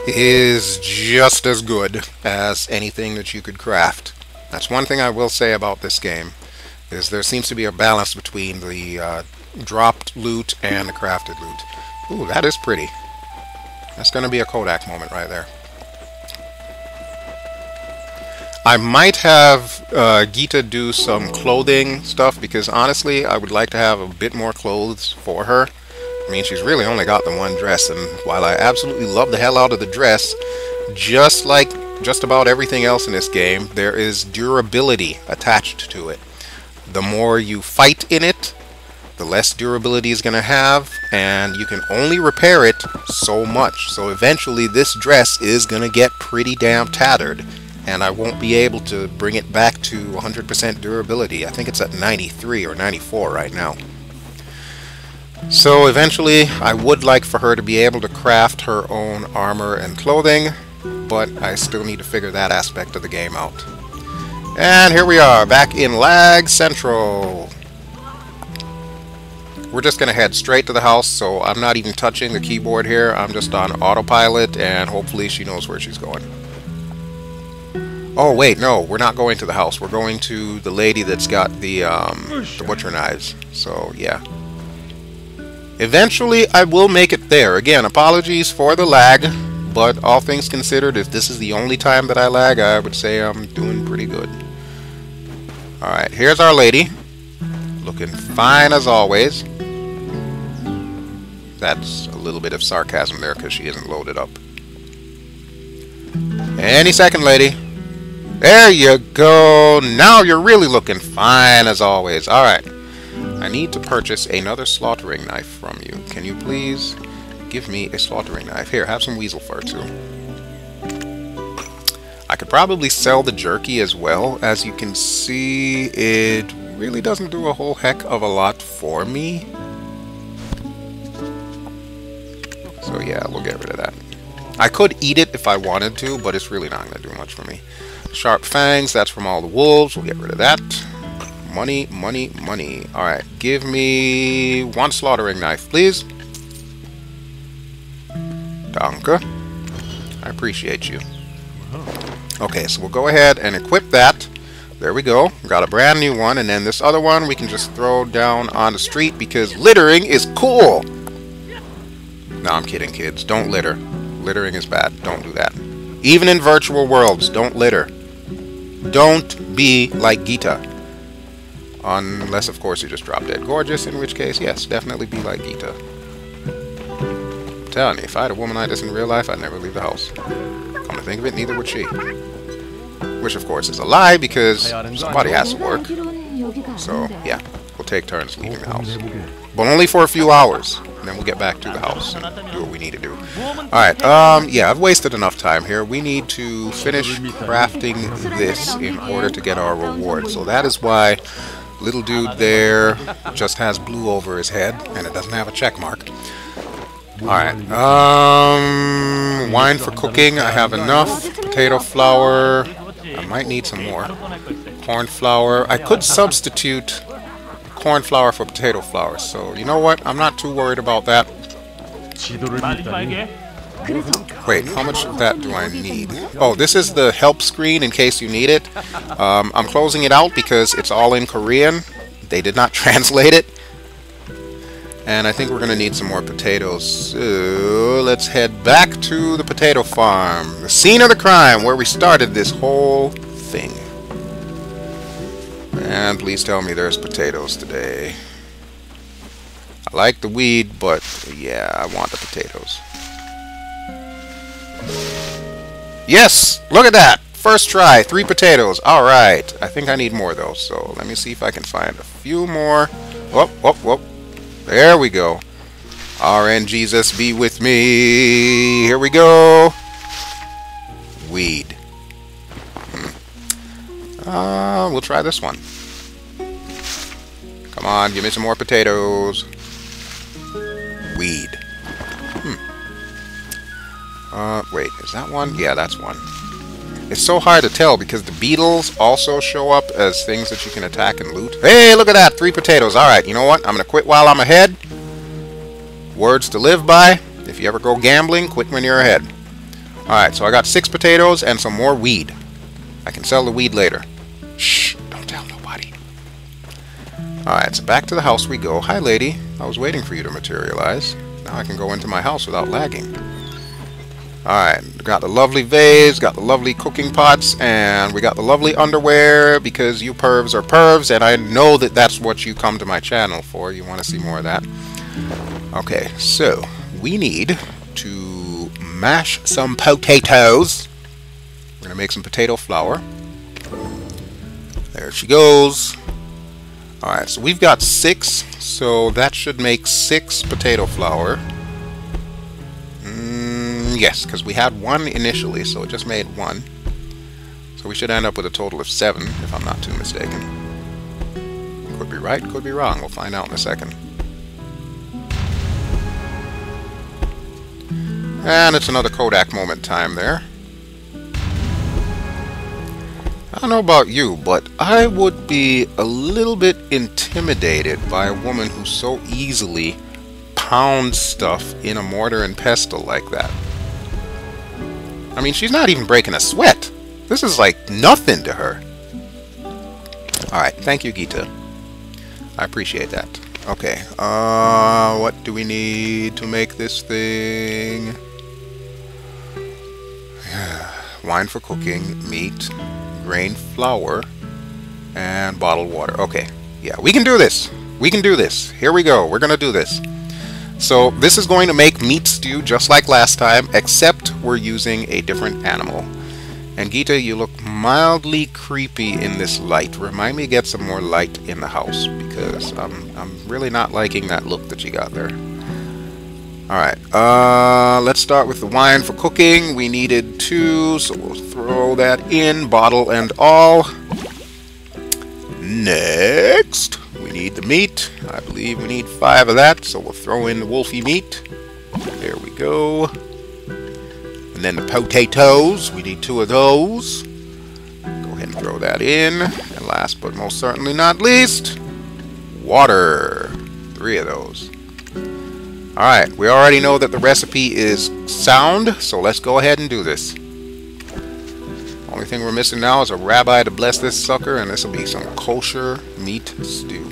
is just as good as anything that you could craft. That's one thing I will say about this game, is there seems to be a balance between the dropped loot and the crafted loot. Ooh, that is pretty. That's going to be a Kodak moment right there. I might have Ghita do some clothing stuff, because honestly I would like to have a bit more clothes for her. I mean, she's really only got the one dress, and while I absolutely love the hell out of the dress, just like just about everything else in this game, there is durability attached to it. The more you fight in it, the less durability is going to have, and you can only repair it so much. So eventually this dress is going to get pretty damn tattered, and I won't be able to bring it back to 100% durability. I think it's at 93 or 94 right now. So eventually I would like for her to be able to craft her own armor and clothing, but I still need to figure that aspect of the game out. And here we are, back in Lag Central. We're just going to head straight to the house, so I'm not even touching the keyboard here. I'm just on autopilot, and hopefully she knows where she's going. Oh wait, no, we're not going to the house. We're going to the lady that's got the butcher knives. So yeah. Eventually I will make it there. Again, apologies for the lag, but all things considered, if this is the only time that I lag, I would say I'm doing pretty good. Alright, here's our lady. Looking fine as always. That's a little bit of sarcasm there because she isn't loaded up. Any second, lady. There you go. Now you're really looking fine as always. Alright. I need to purchase another slaughtering knife from you. Can you please give me a slaughtering knife? Here, have some weasel fur too. I could probably sell the jerky as well. As you can see, it really doesn't do a whole heck of a lot for me. So yeah, we'll get rid of that. I could eat it if I wanted to, but it's really not going to do much for me. Sharp fangs, that's from all the wolves. We'll get rid of that. Money, money, money. Alright, give me 1 slaughtering knife, please. Danke. I appreciate you. Okay, so we'll go ahead and equip that. There we go. Got a brand new one, and then this other one we can just throw down on the street because littering is cool. No, I'm kidding, kids. Don't litter. Littering is bad. Don't do that. Even in virtual worlds, don't litter. Don't be like Ghita. Unless, of course, you just drop dead gorgeous, in which case, yes, definitely be like Ghita. I'm telling you, if I had a woman like this in real life, I'd never leave the house. Come to think of it, neither would she. Which, of course, is a lie, because somebody has to work. So, yeah, we'll take turns leaving the house. But only for a few hours, and then we'll get back to the house and do what we need to do. Alright, yeah, I've wasted enough time here. We need to finish crafting this in order to get our reward. So that is why little dude there just has blue over his head, and it doesn't have a check mark. Alright, wine for cooking, I have enough. Potato flour, I might need some more. Corn flour, I could substitute corn flour for potato flour, so you know what, I'm not too worried about that. Wait, how much of that do I need? Oh, this is the help screen in case you need it. I'm closing it out because it's all in Korean. They did not translate it. And I think we're going to need some more potatoes. So let's head back to the potato farm. The scene of the crime where we started this whole thing. And please tell me there's potatoes today. I like the weed, but yeah, I want the potatoes. Yes! Look at that! First try, 3 potatoes. Alright. I think I need more though, so let me see if I can find a few more. Whoop, whoop, whoop. There we go. RN Jesus be with me. Here we go. Weed. We'll try this one. Come on, give me some more potatoes. Weed. Wait, is that one? Yeah, that's one. It's so hard to tell because the beetles also show up as things that you can attack and loot. Hey, look at that! 3 potatoes. Alright, you know what? I'm going to quit while I'm ahead. Words to live by. If you ever go gambling, quit when you're ahead. Alright, so I got 6 potatoes and some more weed. I can sell the weed later. Shh, don't tell nobody. Alright, so back to the house we go. Hi, lady. I was waiting for you to materialize. Now I can go into my house without lagging. Alright, got the lovely vase, got the lovely cooking pots, and we got the lovely underwear because you pervs are pervs, and I know that that's what you come to my channel for. You want to see more of that. Okay, so we need to mash some potatoes. We're going to make some potato flour. There she goes. Alright, so we've got 6, so that should make 6 potato flour. Yes, because we had 1 initially, so it just made 1. So we should end up with a total of 7, if I'm not too mistaken. Could be right, could be wrong. We'll find out in a second. And it's another Kodak moment time there. I don't know about you, but I would be a little bit intimidated by a woman who so easily pounds stuff in a mortar and pestle like that. I mean, she's not even breaking a sweat. This is like nothing to her. Alright, thank you, Ghita. I appreciate that. Okay, what do we need to make this thing? Wine for cooking, meat, grain flour, and bottled water. Okay, yeah, we can do this. We can do this. Here we go. We're gonna do this. So this is going to make meat stew just like last time, except we're using a different animal. And Ghita, you look mildly creepy in this light. Remind me to get some more light in the house, because I'm really not liking that look that you got there. Alright, let's start with the wine for cooking. We needed 2, so we'll throw that in, bottle and all. Next, we need the meat. I believe we need 5 of that, so we'll throw in the wolfy meat. There we go. And then the potatoes, we need 2 of those. Throw that in. And last but most certainly not least, water. 3 of those. Alright, we already know that the recipe is sound, so let's go ahead and do this. Only thing we're missing now is a rabbi to bless this sucker, and this will be some kosher meat stew.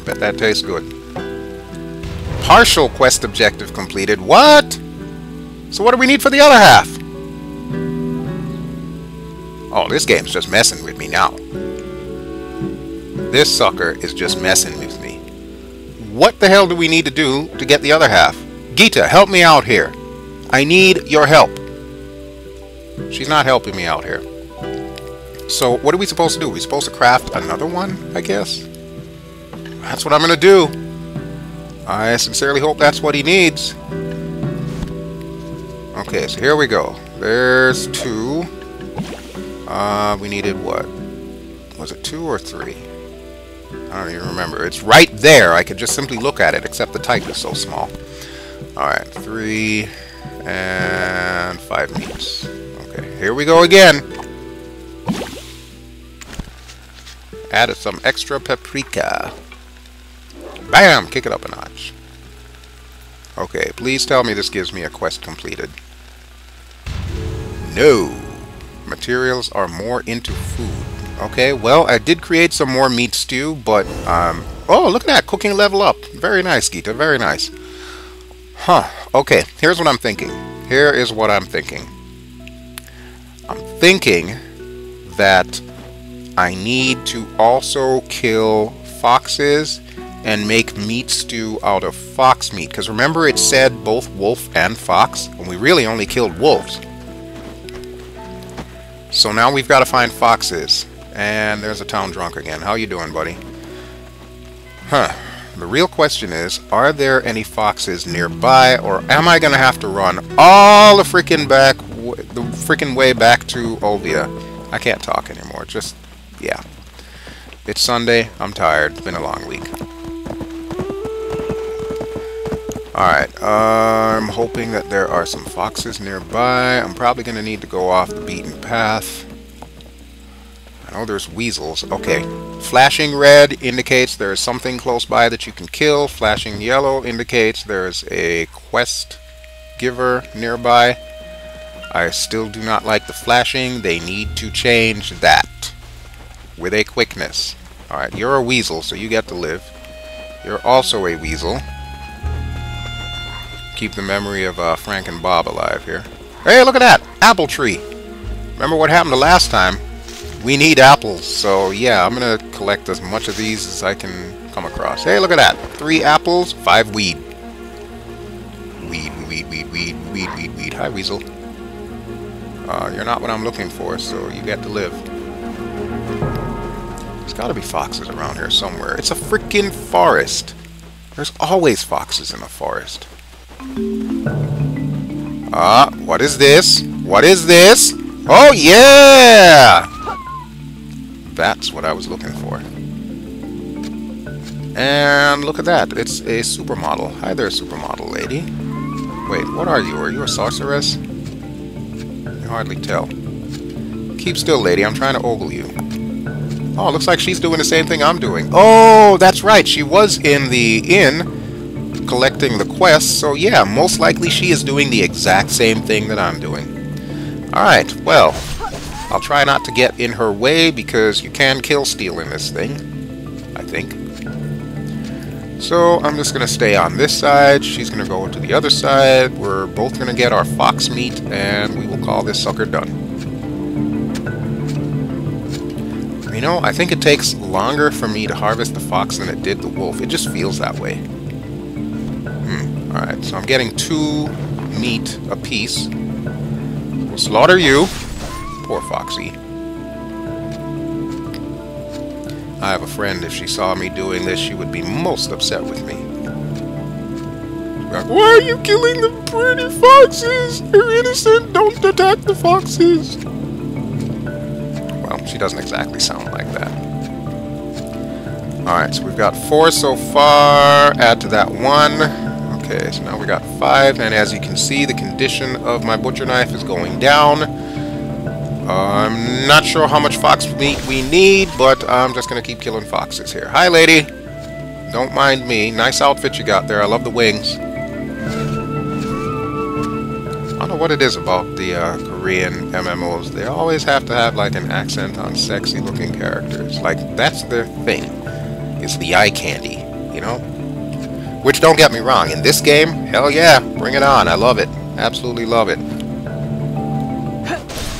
Bet that tastes good. Partial quest objective completed. What? So what do we need for the other half? Oh, this game's just messing with me now. This sucker is just messing with me. What the hell do we need to do to get the other half? Ghita, help me out here. I need your help. She's not helping me out here. So what are we supposed to do? We're supposed to craft another one, I guess? That's what I'm going to do. I sincerely hope that's what he needs. Okay, so here we go. There's 2. We needed what? Was it 2 or 3? I don't even remember. It's right there. I could just simply look at it, except the type is so small. Alright, 3 and 5 meats. Okay, here we go again. Added some extra paprika. Bam! Kick it up a notch. Okay, please tell me this gives me a quest completed. No! Materials are more into food. Okay, well, I did create some more meat stew, but, oh, look at that! Cooking level up! Very nice, Ghita, very nice. Huh, okay, here's what I'm thinking. Here is what I'm thinking. I'm thinking that I need to also kill foxes and make meat stew out of fox meat. Because remember it said both wolf and fox, and we really only killed wolves. So now we've got to find foxes. And there's a town drunk again. How you doing, buddy? Huh. The real question is, are there any foxes nearby, or am I going to have to run all the freaking way back to Olvia? I can't talk anymore. Just, yeah. It's Sunday. I'm tired. It's been a long week. Alright, I'm hoping that there are some foxes nearby. I'm probably going to need to go off the beaten path. I know there's weasels. Okay. Flashing red indicates there's something close by that you can kill. Flashing yellow indicates there's a quest giver nearby. I still do not like the flashing. They need to change that with a quickness. Alright, you're a weasel, so you get to live. You're also a weasel. Keep the memory of Frank and Bob alive here. Hey, look at that! Apple tree! Remember what happened the last time? We need apples, so yeah, I'm gonna collect as much of these as I can come across. Hey, look at that! 3 apples, 5 weed. Weed. Hi, weasel. You're not what I'm looking for, so you get to live. There's gotta be foxes around here somewhere. It's a freaking forest! There's always foxes in a forest. What is this? What is this? Oh, yeah! That's what I was looking for. And look at that. It's a supermodel. Hi there, supermodel lady. Wait, what are you? Are you a sorceress? I can hardly tell. Keep still, lady. I'm trying to ogle you. Oh, looks like she's doing the same thing I'm doing. Oh, that's right. She was in the inn collecting the quests, so yeah, most likely she is doing the exact same thing that I'm doing. Alright, well, I'll try not to get in her way because you can kill steal in this thing, I think. So I'm just going to stay on this side, she's going to go to the other side, we're both going to get our fox meat, and we will call this sucker done. You know, I think it takes longer for me to harvest the fox than it did the wolf. It just feels that way. Alright, so I'm getting 2 meat apiece. We'll slaughter you. Poor Foxy. I have a friend, if she saw me doing this, she would be most upset with me. Like, why are you killing the pretty foxes? They're innocent, don't attack the foxes. Well, she doesn't exactly sound like that. Alright, so we've got 4 so far. Add to that 1. Okay, so now we got 5, and as you can see, the condition of my butcher knife is going down. I'm not sure how much fox meat we need, but I'm just gonna keep killing foxes here. Hi, lady. Don't mind me. Nice outfit you got there. I love the wings. I don't know what it is about the Korean MMOs. They always have to have like an accent on sexy looking characters. Like, that's their thing. It's the eye candy, you know? Which, don't get me wrong, in this game, hell yeah, bring it on. I love it. Absolutely love it.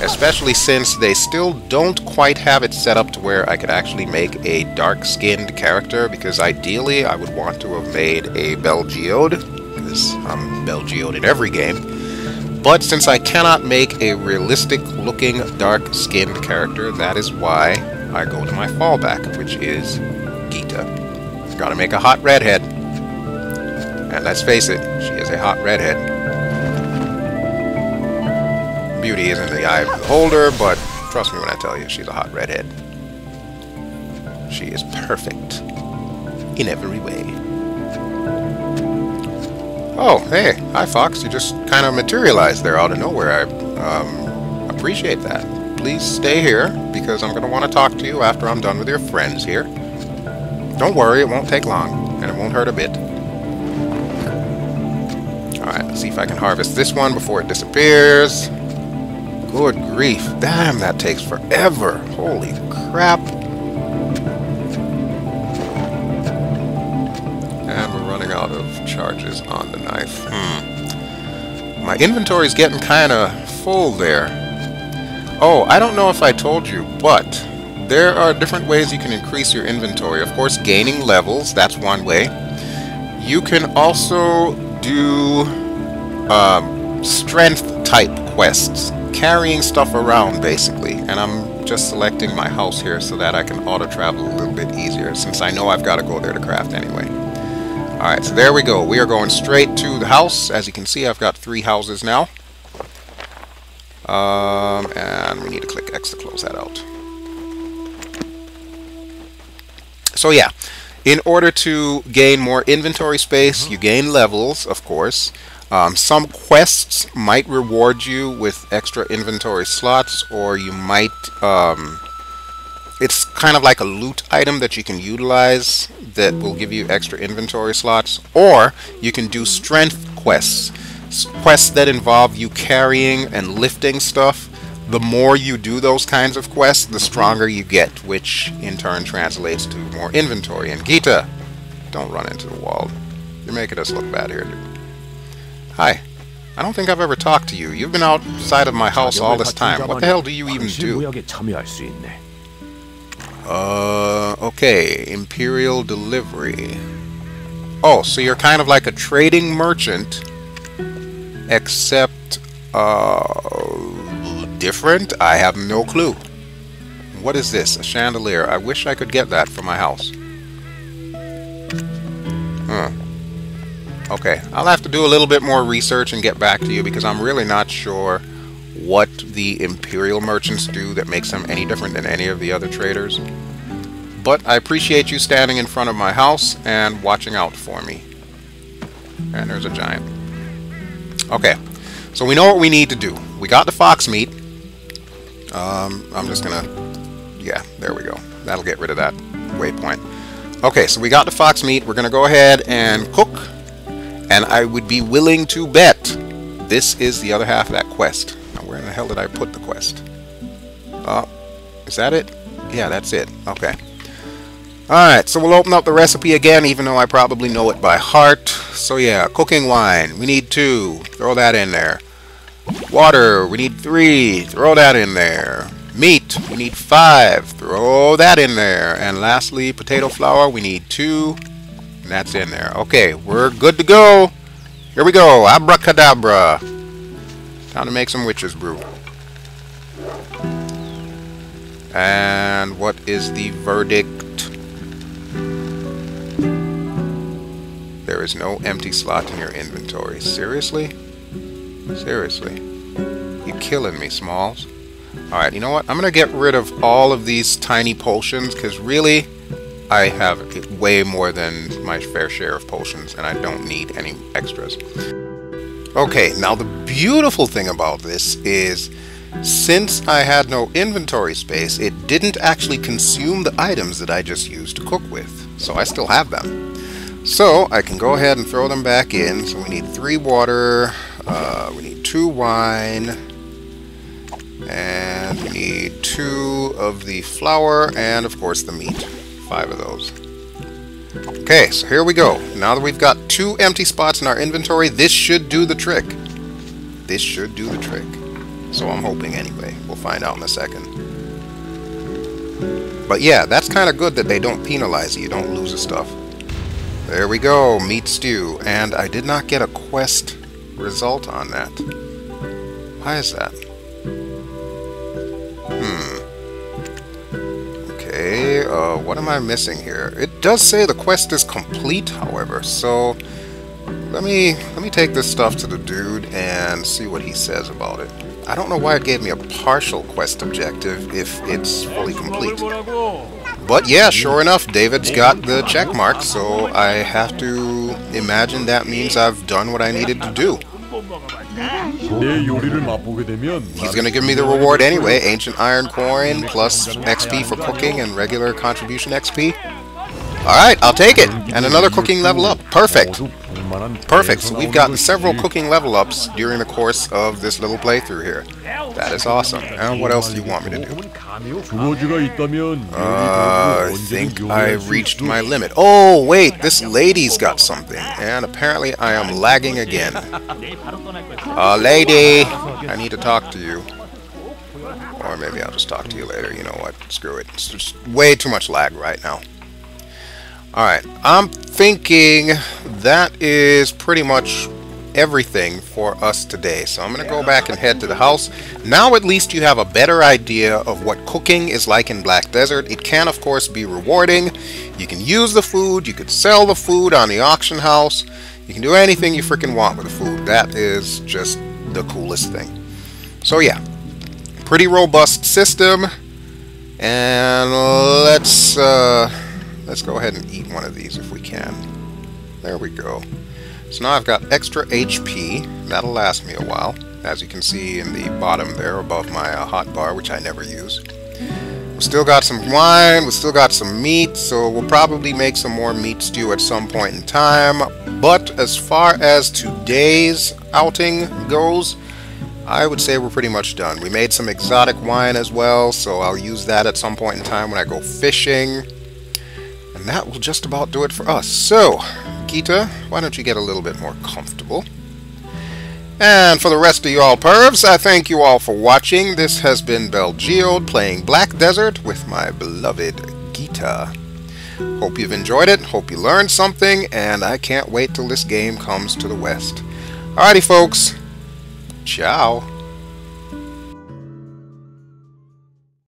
Especially since they still don't quite have it set up to where I could actually make a dark-skinned character, because ideally I would want to have made a BelGeode, because I'm BelGeode in every game. But since I cannot make a realistic-looking dark-skinned character, that is why I go to my fallback, which is Ghita. Gotta make a hot redhead. And let's face it, she is a hot redhead. Beauty is in the eye of the beholder, but trust me when I tell you, she's a hot redhead. She is perfect in every way. Oh, hey, hi Fox, you just kind of materialized there out of nowhere. I appreciate that. Please stay here, because I'm going to want to talk to you after I'm done with your friends here. Don't worry, it won't take long, and it won't hurt a bit. Alright, let's see if I can harvest this one before it disappears. Good grief. Damn, that takes forever. Holy crap. And we're running out of charges on the knife. My inventory's getting kind of full there. Oh, I don't know if I told you, but there are different ways you can increase your inventory. Of course, gaining levels, that's one way. You can also do strength type quests, carrying stuff around basically, and I'm just selecting my house here so that I can auto travel a little bit easier, since I know I've got to go there to craft anyway. Alright, so there we go. We are going straight to the house. As you can see, I've got 3 houses now. And we need to click X to close that out. So yeah, in order to gain more inventory space, you gain levels, of course. Some quests might reward you with extra inventory slots, or you might, it's kind of like a loot item that you can utilize that will give you extra inventory slots, or you can do strength quests. Quests that involve you carrying and lifting stuff. The more you do those kinds of quests, the stronger you get, which in turn translates to more inventory. And Ghita, don't run into the wall. You're making us look bad here, dude. Hi. I don't think I've ever talked to you. You've been outside of my house all this time. What the hell do you even do? Okay. Imperial delivery. Oh, so you're kind of like a trading merchant, except, different? I have no clue. What is this? A chandelier. I wish I could get that for my house. Okay, I'll have to do a little bit more research and get back to you, because I'm really not sure what the Imperial merchants do that makes them any different than any of the other traders. But I appreciate you standing in front of my house and watching out for me. And there's a giant. Okay, so we know what we need to do. We got the fox meat. I'm just gonna... yeah, there we go. That'll get rid of that waypoint. Okay, so we got the fox meat. We're gonna go ahead and cook. And I would be willing to bet this is the other half of that quest. Now, where in the hell did I put the quest? Is that it? Yeah, that's it. Okay. Alright, so we'll open up the recipe again, even though I probably know it by heart. So yeah, cooking wine. We need 2. Throw that in there. Water. We need 3. Throw that in there. Meat. We need 5. Throw that in there. And lastly, potato flour. We need 2. And that's in there. Okay, we're good to go. Here we go. Abracadabra. Time to make some witch's brew. And what is the verdict? There is no empty slot in your inventory. Seriously? Seriously? You're killing me, Smalls. Alright, you know what? I'm going to get rid of all of these tiny potions, because really, I have way more than my fair share of potions, and I don't need any extras. Okay, now the beautiful thing about this is since I had no inventory space, it didn't actually consume the items that I just used to cook with. So I still have them. So I can go ahead and throw them back in. So we need 3 water, we need 2 wine, and we need 2 of the flour, and of course the meat. 5 of those. Okay, so here we go. Now that we've got 2 empty spots in our inventory, this should do the trick. This should do the trick. So I'm hoping anyway. We'll find out in a second. But yeah, that's kind of good that they don't penalize you. You don't lose the stuff. There we go, meat stew. And I did not get a quest result on that. Why is that? Okay, what am I missing here? It does say the quest is complete, however, so let me take this stuff to the dude and see what he says about it. I don't know why it gave me a partial quest objective if it's fully complete. But yeah, sure enough, David's got the check mark, so I have to imagine that means I've done what I needed to do. He's gonna give me the reward anyway, ancient iron coin plus XP for cooking and regular contribution XP. Alright, I'll take it! And another cooking level up. Perfect! Perfect, so we've gotten several cooking level ups during the course of this little playthrough here. That is awesome. And what else do you want me to do? I think I reached my limit. Oh, wait, this lady's got something. And apparently I am lagging again. Lady! I need to talk to you. Or maybe I'll just talk to you later. You know what? Screw it. It's just way too much lag right now. Alright, I'm thinking that is pretty much everything for us today. So I'm going to go back and head to the house. Now at least you have a better idea of what cooking is like in Black Desert. It can of course be rewarding. You can use the food, you could sell the food on the auction house. You can do anything you freaking want with the food. That is just the coolest thing. So yeah, pretty robust system. And let's go ahead and eat one of these if we can. There we go. So now I've got extra HP. That'll last me a while. As you can see in the bottom there above my hot bar, which I never use. We still got some wine. We still got some meat. So we'll probably make some more meat stew at some point in time. But as far as today's outing goes, I would say we're pretty much done. We made some exotic wine as well. So I'll use that at some point in time when I go fishing. And that will just about do it for us. So, Ghita, why don't you get a little bit more comfortable? And for the rest of you all pervs, I thank you all for watching. This has been BelGeode playing Black Desert with my beloved Ghita. Hope you've enjoyed it, hope you learned something, and I can't wait till this game comes to the West. Alrighty folks, ciao.